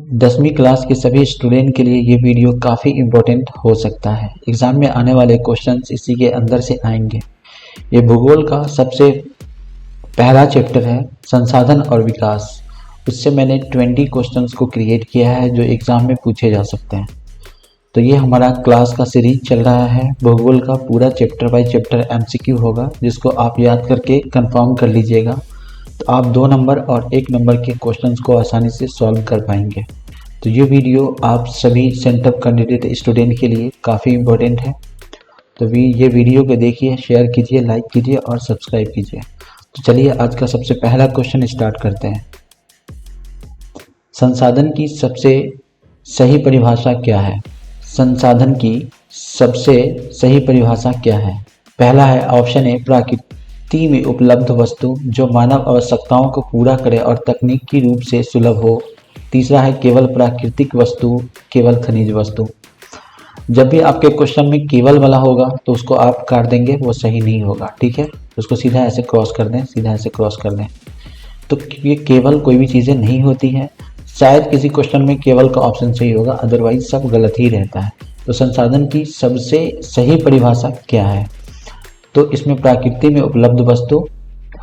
10वीं क्लास के सभी स्टूडेंट के लिए ये वीडियो काफ़ी इम्पोर्टेंट हो सकता है। एग्ज़ाम में आने वाले क्वेश्चंस इसी के अंदर से आएंगे। ये भूगोल का सबसे पहला चैप्टर है संसाधन और विकास। उससे मैंने 20 क्वेश्चंस को क्रिएट किया है जो एग्ज़ाम में पूछे जा सकते हैं। तो ये हमारा क्लास का सीरीज चल रहा है। भूगोल का पूरा चैप्टर बाय चैप्टर MCQ होगा, जिसको आप याद करके कंफर्म कर लीजिएगा। तो आप 2 नंबर और 1 नंबर के क्वेश्चंस को आसानी से सॉल्व कर पाएंगे। तो ये वीडियो आप सभी सेंटर कैंडिडेट स्टूडेंट के लिए काफ़ी इम्पोर्टेंट है। तो ये वीडियो को देखिए, शेयर कीजिए, लाइक कीजिए और सब्सक्राइब कीजिए। तो चलिए आज का सबसे पहला क्वेश्चन स्टार्ट करते हैं। संसाधन की सबसे सही परिभाषा क्या है? संसाधन की सबसे सही परिभाषा क्या है? पहला है ऑप्शन ए, प्रकृति में उपलब्ध वस्तु जो मानव आवश्यकताओं को पूरा करे और तकनीकी रूप से सुलभ हो। तीसरा है केवल प्राकृतिक वस्तु, केवल खनिज वस्तु। जब भी आपके क्वेश्चन में केवल वाला होगा तो उसको आप काट देंगे, वो सही नहीं होगा। ठीक है, उसको सीधा ऐसे क्रॉस कर दें, सीधा ऐसे क्रॉस कर दें। तो ये केवल कोई भी चीज़ें नहीं होती हैं। शायद किसी क्वेश्चन में केवल का ऑप्शन सही होगा, अदरवाइज सब गलत ही रहता है। तो संसाधन की सबसे सही परिभाषा क्या है? तो इसमें प्रकृति में उपलब्ध वस्तु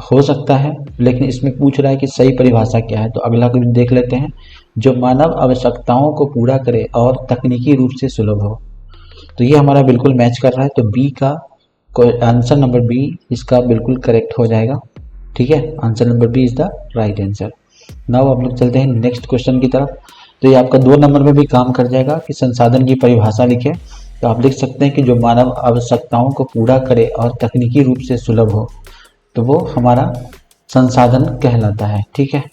हो सकता है, लेकिन इसमें पूछ रहा है कि सही परिभाषा क्या है। तो अगला कुछ देख लेते हैं, जो मानव आवश्यकताओं को पूरा करे और तकनीकी रूप से सुलभ हो। तो ये हमारा बिल्कुल मैच कर रहा है। तो बी का आंसर नंबर बी इसका बिल्कुल करेक्ट हो जाएगा। ठीक है, answer number B is the right answer. Now आप लोग चलते हैं नेक्स्ट क्वेश्चन की तरफ। तो ये आपका 2 नंबर में भी काम कर जाएगा कि संसाधन की परिभाषा लिखे। तो आप लिख सकते हैं कि जो मानव आवश्यकताओं को पूरा करे और तकनीकी रूप से सुलभ हो, तो वो हमारा संसाधन कहलाता है। ठीक है,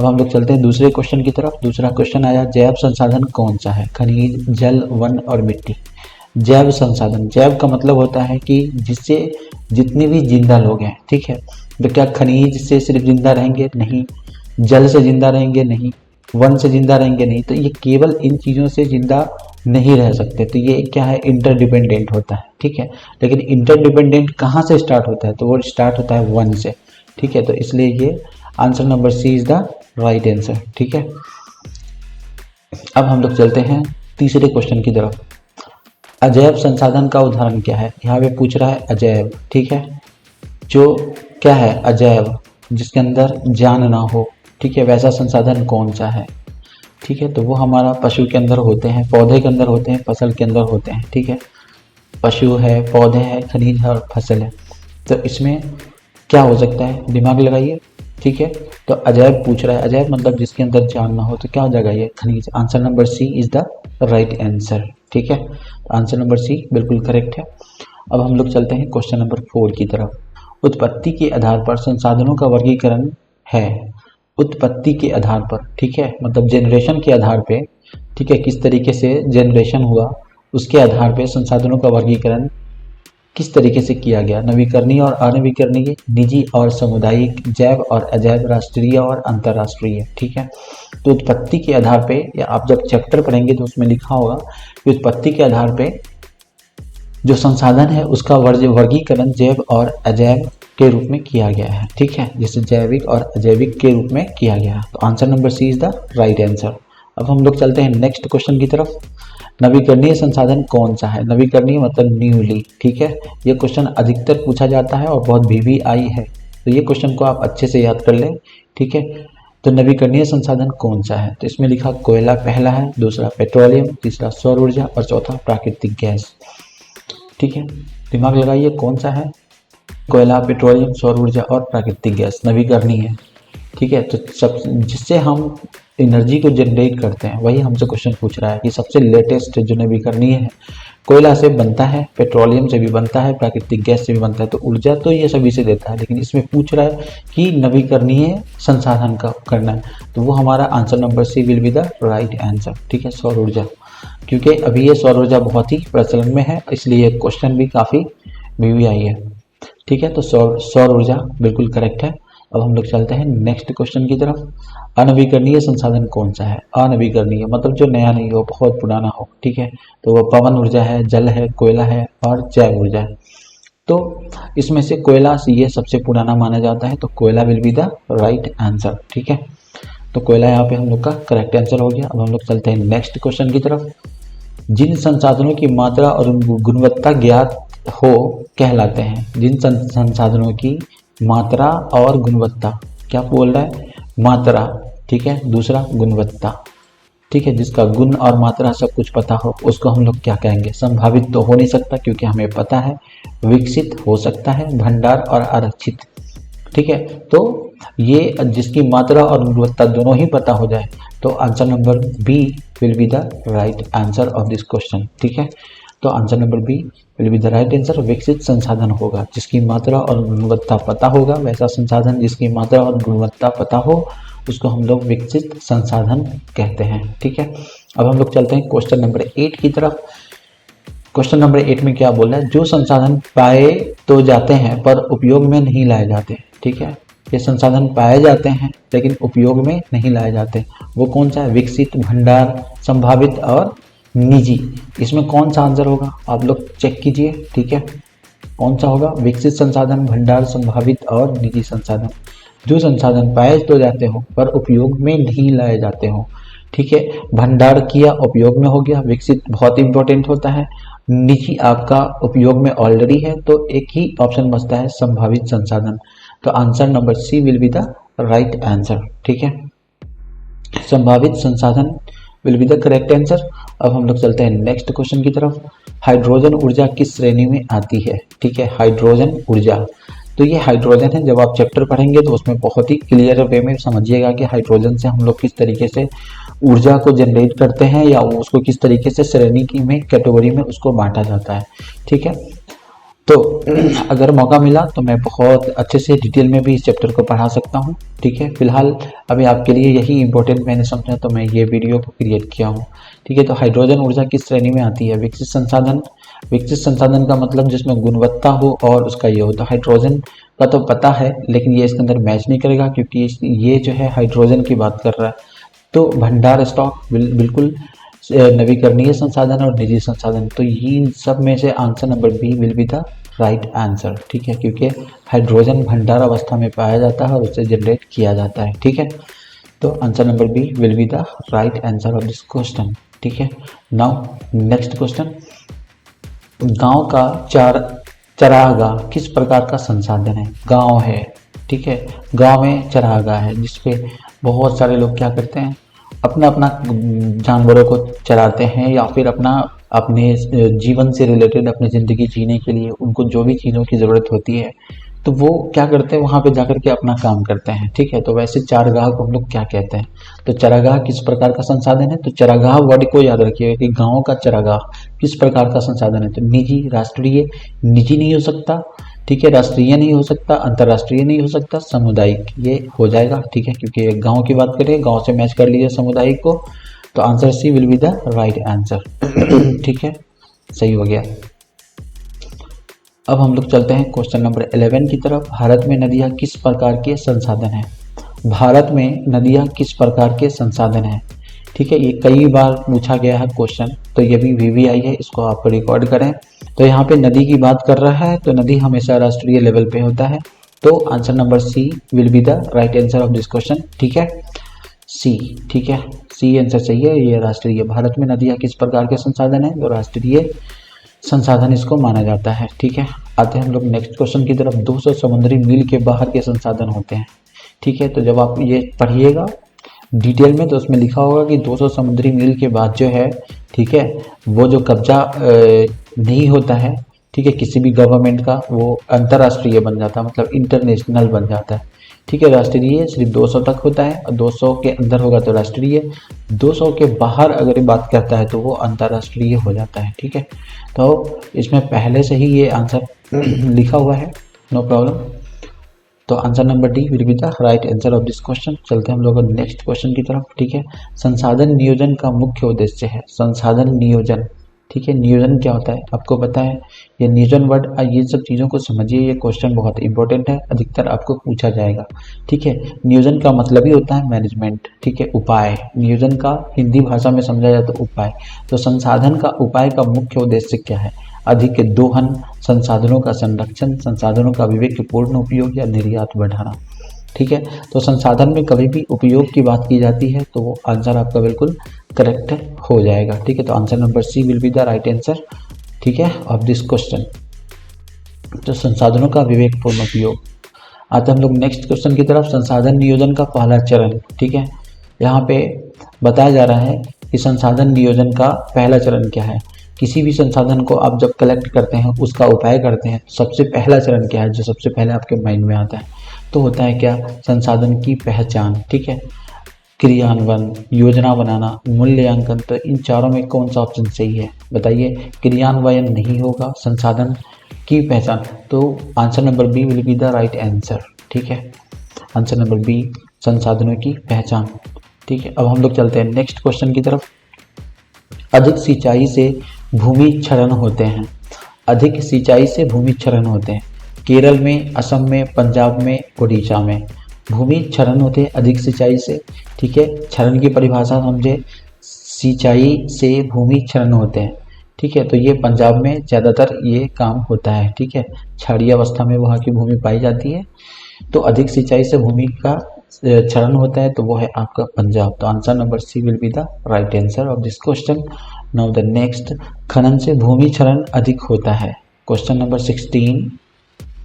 अब हम लोग चलते हैं दूसरे क्वेश्चन की तरफ। दूसरा क्वेश्चन आया, जैव संसाधन कौन सा है? खनिज, जल, वन और मिट्टी। जैव संसाधन, जैव का मतलब होता है कि जिससे जितने भी जिंदा लोग हैं। ठीक है, तो क्या खनिज से सिर्फ जिंदा रहेंगे? नहीं। जल से जिंदा रहेंगे? नहीं। वन से जिंदा रहेंगे? नहीं। तो ये केवल इन चीज़ों से जिंदा नहीं रह सकते। तो ये क्या है, इंटरडिपेंडेंट होता है। ठीक है, लेकिन इंटरडिपेंडेंट कहाँ से स्टार्ट होता है? तो वो स्टार्ट होता है वन से। ठीक है, तो इसलिए ये answer number C is the right answer. ठीक है, अब हम लोग चलते हैं तीसरे क्वेश्चन की तरफ। अजैव संसाधन का उदाहरण क्या है? यहाँ पे पूछ रहा है अजैव। ठीक है, जो क्या है अजैव, जिसके अंदर जान ना हो। ठीक है, वैसा संसाधन कौन सा है? ठीक है, तो वो हमारा पशु के अंदर होते हैं, पौधे के अंदर होते हैं, फसल के अंदर होते हैं। ठीक है, पशु है, पौधे हैं, खनिज है और फसल है। तो इसमें क्या हो सकता है, दिमाग लगाइए। ठीक है, तो अजैव पूछ रहा है, अजैव मतलब जिसके अंदर जान ना हो। तो क्या हो जाएगा ये? खनिज। Answer number C is the right answer. ठीक है, आंसर नंबर सी बिल्कुल करेक्ट है। अब हम लोग चलते हैं क्वेश्चन नंबर 4 की तरफ। उत्पत्ति के आधार पर संसाधनों का वर्गीकरण है। उत्पत्ति के आधार पर, ठीक है, मतलब जनरेशन के आधार पे। ठीक है, किस तरीके से जनरेशन हुआ उसके आधार पे संसाधनों का वर्गीकरण किस तरीके से किया गया। नवीकरणीय और अनवीकरणीय, निजी और सामुदायिक, जैव और अजैव, राष्ट्रीय और अंतर्राष्ट्रीय। ठीक है, तो उत्पत्ति के आधार पे, या आप जब चैप्टर पढ़ेंगे तो उसमें लिखा होगा कि उत्पत्ति के आधार पे जो संसाधन है उसका वर्गीकरण जैव और अजैव के रूप में किया गया है। ठीक है, जैसे जैविक और अजैविक के रूप में किया गया। तो answer number C is the right answer. अब हम लोग चलते हैं नेक्स्ट क्वेश्चन की तरफ। नवीकरणीय संसाधन कौन सा है? नवीकरणीय मतलब न्यूली। ठीक है, ये क्वेश्चन अधिकतर पूछा जाता है और बहुत VVI है। तो ये क्वेश्चन को आप अच्छे से याद कर लें। ठीक है, तो नवीकरणीय संसाधन कौन सा है? तो इसमें लिखा कोयला पहला है, दूसरा पेट्रोलियम, तीसरा सौर ऊर्जा और चौथा प्राकृतिक गैस। ठीक है, दिमाग लगाइए, कौन सा है? कोयला, पेट्रोलियम, सौर ऊर्जा और प्राकृतिक गैस नवीकरणीय है। ठीक है, तो सब जिससे हम एनर्जी को जनरेट करते हैं वही हमसे क्वेश्चन पूछ रहा है कि सबसे लेटेस्ट जो नवीकरणीय है, कोयला से बनता है, पेट्रोलियम से भी बनता है, प्राकृतिक गैस से भी बनता है। तो ऊर्जा तो ये सभी से देता है, लेकिन इसमें पूछ रहा है कि नवीकरणीय संसाधन का करना है। तो वो हमारा answer number C will be the right answer. ठीक है, सौर ऊर्जा, क्योंकि अभी ये सौर ऊर्जा बहुत ही प्रचलन में है, इसलिए क्वेश्चन भी काफ़ी VVI है। ठीक है, तो सौर ऊर्जा बिल्कुल करेक्ट है। अब हम लोग चलते हैं नेक्स्ट क्वेश्चन की तरफ। अनवीकरणीय संसाधन कौन सा है? अनवीकरणीय मतलब जो नया नहीं हो, बहुत पुराना हो। ठीक है, तो वो पवन ऊर्जा है, जल है, कोयला है और जैव ऊर्जा है। तो इसमें से कोयला ये सबसे पुराना माना जाता है, तो कोयला will be the right answer. ठीक है, तो तो कोयला यहाँ पे हम लोग का करेक्ट आंसर हो गया। अब हम लोग चलते हैं नेक्स्ट क्वेश्चन की तरफ। जिन संसाधनों की मात्रा और गुणवत्ता ज्ञात हो कहलाते हैं। जिन संसाधनों की मात्रा और गुणवत्ता, क्या बोल रहा है, मात्रा, ठीक है, दूसरा गुणवत्ता, ठीक है, जिसका गुण और मात्रा सब कुछ पता हो उसको हम लोग क्या कहेंगे। संभावित तो हो नहीं सकता क्योंकि हमें पता है, विकसित हो सकता है, भंडार और आरक्षित, ठीक है। तो ये जिसकी मात्रा और गुणवत्ता दोनों ही पता हो जाए तो answer number B will be the right answer of this question, ठीक है। तो answer number B will be the right answer. विकसित संसाधन होगा जिसकी मात्रा और गुणवत्ता पता होगा, वैसा संसाधन जिसकी मात्रा और गुणवत्ता पता हो उसको हम लोग विकसित संसाधन कहते हैं, ठीक है। अब हम लोग चलते हैं क्वेश्चन नंबर 8 की तरफ। क्वेश्चन नंबर 8 में क्या बोला है, जो संसाधन पाए तो जाते हैं पर उपयोग में नहीं लाए जाते, ठीक है। ये संसाधन पाए जाते हैं लेकिन उपयोग में नहीं लाए जाते, वो कौन सा है, विकसित, भंडार, संभावित और निजी। इसमें कौन सा आंसर होगा आप लोग चेक कीजिए, ठीक है। कौन सा होगा, विकसित संसाधन, भंडार, संभावित और निजी संसाधन। जो संसाधन पाए तो जाते हो पर उपयोग में नहीं लाए जाते हो, ठीक है। भंडार किया, उपयोग में हो गया। विकसित बहुत इंपॉर्टेंट होता है। निजी आपका उपयोग में ऑलरेडी है, तो एक ही ऑप्शन बचता है, संभावित संसाधन। तो answer number C will be the right answer, ठीक है। संभावित संसाधन will be the correct answer. अब हम लोग चलते हैं नेक्स्ट क्वेश्चन की तरफ। हाइड्रोजन ऊर्जा किस श्रेणी में आती है, ठीक है। हाइड्रोजन ऊर्जा, तो ये हाइड्रोजन है, जब आप चैप्टर पढ़ेंगे तो उसमें बहुत ही क्लियर वे में समझिएगा कि हाइड्रोजन से हम लोग किस तरीके से ऊर्जा को जनरेट करते हैं या उसको किस तरीके से श्रेणी की में, कैटेगरी में उसको बांटा जाता है, ठीक है। तो अगर मौका मिला तो मैं बहुत अच्छे से डिटेल में भी इस चैप्टर को पढ़ा सकता हूँ, ठीक है। फिलहाल अभी आपके लिए यही इंपॉर्टेंट मैंने समझा तो मैं ये वीडियो को क्रिएट किया हूँ, ठीक है। तो हाइड्रोजन ऊर्जा किस श्रेणी में आती है, विकसित संसाधन। विकसित संसाधन का मतलब जिसमें गुणवत्ता हो और उसका ये हो, तो हाइड्रोजन का तो पता है लेकिन ये इसके अंदर मैच नहीं करेगा क्योंकि ये जो है हाइड्रोजन की बात कर रहा है। तो भंडार, स्टॉक, बिल्कुल नवीकरणीय संसाधन और निजी संसाधन, तो इन सब में से answer number B will be the right answer, ठीक है। क्योंकि हाइड्रोजन भंडार अवस्था में पाया जाता है और उसे जनरेट किया जाता है, ठीक है। तो answer number B will be the right answer of this question, ठीक है। Now next question. गांव का चरागाह किस प्रकार का संसाधन है। गांव है, ठीक है, गांव में चरागाह है जिसपे बहुत सारे लोग क्या करते हैं, अपना अपना जानवरों को चराते हैं या फिर अपने जीवन से रिलेटेड अपनी ज़िंदगी जीने के लिए उनको जो भी चीज़ों की ज़रूरत होती है तो वो क्या करते हैं, वहाँ पे जाकर के अपना काम करते हैं, ठीक है। तो वैसे चारागाह को हम लोग क्या कहते हैं, तो चरागाह किस प्रकार का संसाधन है, तो चरागाह वर्ड को याद रखिएगा कि गाँव का चरागाह किस प्रकार का संसाधन है। तो निजी, राष्ट्रीय, निजी नहीं हो सकता, ठीक है, राष्ट्रीय नहीं हो सकता, अंतर्राष्ट्रीय नहीं हो सकता, सामुदायिक ये हो जाएगा, ठीक है। क्योंकि गांव की बात करें, गांव से मैच कर लीजिए सामुदायिक को, तो answer C will be the right answer, ठीक है, सही हो गया। अब हम लोग चलते हैं क्वेश्चन नंबर 11 की तरफ। भारत में नदियाँ किस प्रकार के संसाधन हैं। भारत में नदियाँ किस प्रकार के संसाधन हैं, ठीक है। ये कई बार पूछा गया है क्वेश्चन, तो ये भी VVI है, इसको आप रिकॉर्ड करें। तो यहाँ पे नदी की बात कर रहा है तो नदी हमेशा राष्ट्रीय लेवल पे होता है, तो answer number C will be the right answer of this question, ठीक है, सी, ठीक है, सी आंसर सही है। ये राष्ट्रीय, भारत में नदियाँ किस प्रकार के संसाधन है, तो राष्ट्रीय संसाधन इसको माना जाता है, ठीक है। आते हैं हम लोग नेक्स्ट क्वेश्चन की तरफ। 200 समुद्री मील के बाहर के संसाधन होते हैं, ठीक है। तो जब आप ये पढ़िएगा डिटेल में तो उसमें लिखा होगा कि 200 समुद्री मील के बाद जो है, ठीक है, वो जो कब्जा नहीं होता है, ठीक है, किसी भी गवर्नमेंट का, वो अंतर्राष्ट्रीय बन जाता है, मतलब इंटरनेशनल बन जाता है, ठीक है। राष्ट्रीय सिर्फ 200 तक होता है और 200 के अंदर होगा तो राष्ट्रीय, 200 के बाहर अगर बात करता है तो वो अंतर्राष्ट्रीय हो जाता है, ठीक है। तो इसमें पहले से ही ये आंसर लिखा हुआ है, नो प्रॉब्लम। तो answer number D will be the right answer of this question. चलते हैं हम लोग नेक्स्ट क्वेश्चन की तरफ, ठीक है। संसाधन नियोजन का मुख्य उद्देश्य है। संसाधन नियोजन, ठीक है, नियोजन क्या होता है आपको पता है, ये नियोजन वर्ड, ये सब चीज़ों को समझिए, ये क्वेश्चन बहुत इंपॉर्टेंट है, अधिकतर आपको पूछा जाएगा, ठीक है। नियोजन का मतलब ही होता है मैनेजमेंट, ठीक है, उपाय। नियोजन का हिंदी भाषा में समझा जाए तो उपाय। तो संसाधन का उपाय का मुख्य उद्देश्य क्या है, अधिक दोहन, संसाधनों का संरक्षण, संसाधनों का विवेकपूर्ण उपयोग या निर्यात बढ़ाना। ठीक है। तो संसाधन में कभी भी उपयोग की बात की जाती है तो वो आंसर आपका बिल्कुल करेक्ट हो जाएगा, ठीक है। तो answer number C will be the right answer, ठीक है, ऑफ दिस क्वेश्चन। तो संसाधनों का विवेकपूर्ण उपयोग। आते हम लोग नेक्स्ट क्वेश्चन की तरफ, संसाधन नियोजन का पहला चरण, ठीक है। यहाँ पे बताया जा रहा है कि संसाधन नियोजन का पहला चरण क्या है। किसी भी संसाधन को आप जब कलेक्ट करते हैं, उसका उपाय करते हैं, सबसे पहला चरण क्या है जो सबसे पहले आपके माइंड में आता है, तो होता है क्या, संसाधन की पहचान, ठीक है, क्रियान्वयन, योजना बनाना, मूल्यांकन। तो इन चारों में कौन सा ऑप्शन सही है बताइए। क्रियान्वयन नहीं होगा, संसाधन की पहचान, तो answer number B will be the right answer, ठीक है। आंसर नंबर बी, संसाधनों की पहचान, ठीक है। अब हम लोग चलते हैं नेक्स्ट क्वेश्चन की तरफ। अधिक सिंचाई से भूमि क्षरण होते हैं। अधिक सिंचाई से भूमि क्षरण होते हैं। केरल में, असम में, पंजाब में, उड़ीसा में भूमि क्षरण होते हैं अधिक सिंचाई से, ठीक है। क्षरण की परिभाषा समझे, सिंचाई से भूमि क्षरण होते हैं, ठीक है। तो ये पंजाब में ज़्यादातर ये काम होता है, ठीक है। क्षारीय अवस्था में वहाँ की भूमि पाई जाती है, तो अधिक सिंचाई से भूमि का क्षरण होता है, तो वो है आपका पंजाब। तो answer number C will be the right answer of this question. Now the next, खनन से भूमि क्षरण अधिक होता है। क्वेश्चन नंबर 16,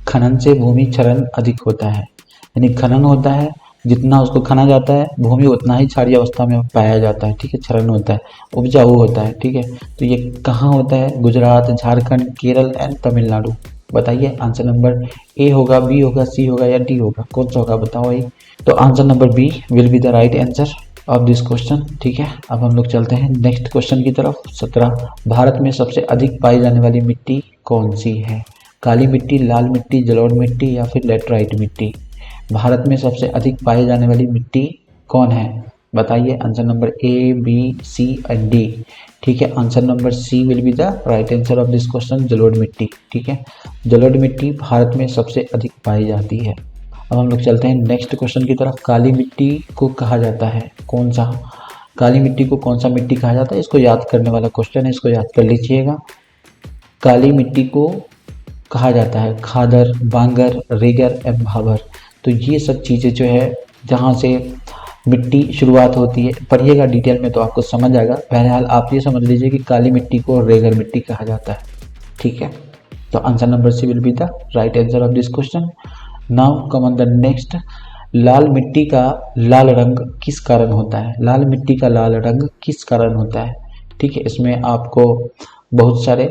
खनन से भूमि क्षरण अधिक होता है, यानी खनन होता है, जितना उसको खना जाता है भूमि उतना ही क्षारीय अवस्था में पाया जाता है, ठीक है, क्षरण होता है, उपजाऊ होता है, ठीक है। तो ये कहाँ होता है, गुजरात, झारखंड, केरल एंड तमिलनाडु। बताइए आंसर नंबर ए होगा, बी होगा, सी होगा या डी होगा, कौन सा होगा बताओ भाई। तो answer number B will be the right answer of this question, ठीक है। अब हम लोग चलते हैं नेक्स्ट क्वेश्चन की तरफ। 17, भारत में सबसे अधिक पाई जाने वाली मिट्टी कौन सी है। काली मिट्टी, लाल मिट्टी, जलोढ़ मिट्टी या फिर लेटराइट मिट्टी। भारत में सबसे अधिक पाई जाने वाली मिट्टी कौन है बताइए। Answer number A, B, C and D, ठीक है। Answer number C will be the right answer of this question, जलोढ़ मिट्टी, ठीक है। जलोढ़ मिट्टी भारत में सबसे अधिक पाई जाती है। अब हम लोग चलते हैं नेक्स्ट क्वेश्चन की तरफ। काली मिट्टी को कहा जाता है कौन सा, काली मिट्टी को कौन सा मिट्टी कहा जाता है, इसको याद करने वाला क्वेश्चन है, इसको याद कर लीजिएगा। काली मिट्टी को कहा जाता है खादर, बांगर, रेगर एवं भाबर। तो ये सब चीज़ें जो है जहाँ से मिट्टी शुरुआत होती है, पढ़िएगा डिटेल में तो आपको समझ आएगा। बहरहाल आप ये समझ लीजिए कि काली मिट्टी को रेगर मिट्टी कहा जाता है, ठीक है। तो answer number C will be the right answer of this question. Now come on the next, लाल मिट्टी का लाल रंग किस कारण होता है। लाल मिट्टी का लाल रंग किस कारण होता है, ठीक है। इसमें आपको बहुत सारे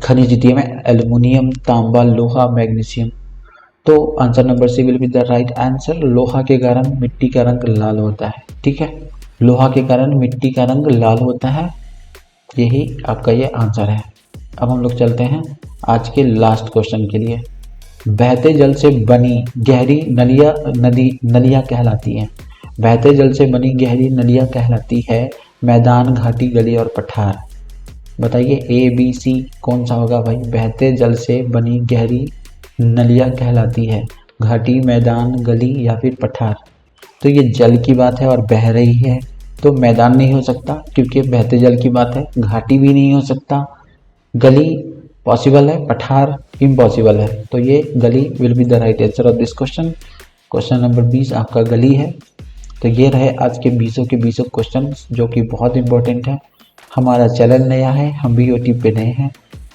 खनिज दिए में, एल्युमिनियम, तांबा, लोहा, मैग्नीशियम। तो answer number C will be the right answer. लोहा के कारण मिट्टी का रंग लाल होता है, ठीक है। लोहा के कारण मिट्टी का रंग लाल होता है, यही आपका ये आंसर है। अब हम लोग चलते हैं आज के लास्ट क्वेश्चन के लिए। बहते जल से बनी गहरी नलियाँ कहलाती हैं। बहते जल से बनी गहरी नलियाँ कहलाती है मैदान, घाटी, गली और पठार। बताइए ए, बी, सी कौन सा होगा भाई। बहते जल से बनी गहरी नलियाँ कहलाती है घाटी, मैदान, गली या फिर पठार। तो ये जल की बात है और बह रही है, तो मैदान नहीं हो सकता क्योंकि बहते जल की बात है, घाटी भी नहीं हो सकता, गली पॉसिबल है, पठार इम्पॉसिबल है। तो ये गली will be the right answer of this question. Question number 20 आपका गली है। तो ये रहे आज के 20 के 20 क्वेश्चन जो कि बहुत इंपॉर्टेंट है। हमारा चैनल नया है, हम भी यूट्यूब पे नए हैं,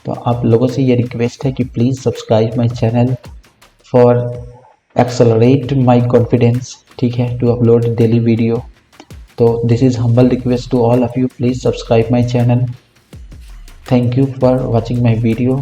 तो आप लोगों से ये रिक्वेस्ट है कि please subscribe my channel for accelerate my confidence, ठीक है, टू अपलोड डेली वीडियो। तो this is humble request to all of you, please subscribe my channel. Thank you for watching my video.